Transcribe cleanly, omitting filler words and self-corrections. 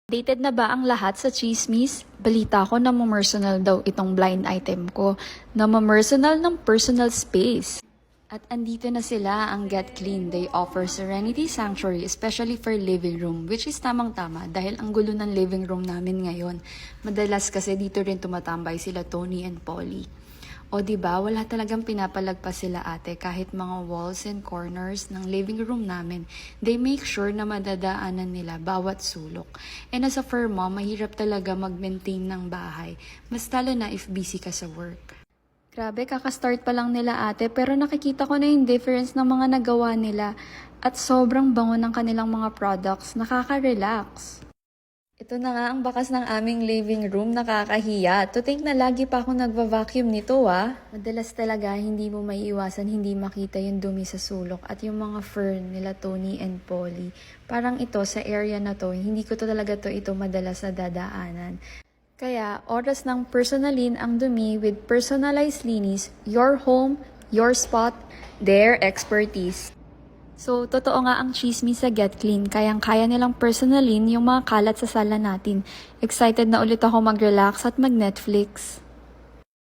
Dated na ba ang lahat sa chismis? Balita ko na personal daw itong blind item ko, na personal ng personal space. At andito na sila, ang Get Clean. They offer Serenity Sanctuary, especially for living room, which is tamang-tama dahil ang gulo ng living room namin ngayon. Madalas kasi dito rin tumatambay sila Tony and Polly. O diba, wala talagang pinapalagpas sila ate kahit mga walls and corners ng living room namin. They make sure na madadaanan nila bawat sulok. And as a fur mom, mahirap talaga mag-maintain ng bahay. Mas lalo na if busy ka sa work. Grabe, kakastart pa lang nila ate pero nakikita ko na yung difference ng mga nagawa nila at sobrang bango ng kanilang mga products, nakaka-relax. Ito na nga ang bakas ng aming living room, nakakahiya. To think na lagi pa ako nagva-vacuum nito Madalas talaga hindi mo maiiwasan hindi makita yung dumi sa sulok at yung mga fern nila Tony and Polly. Parang ito sa area na to, hindi ko to talaga ito madalas na dadaanan. Kaya, oras ng personalin ang dumi with personalized linis, your home, your spot, their expertise. So, totoo nga ang chismis sa Get Clean. Kayang-kaya nilang personalin yung mga kalat sa sala natin. Excited na ulit ako mag-relax at mag-Netflix.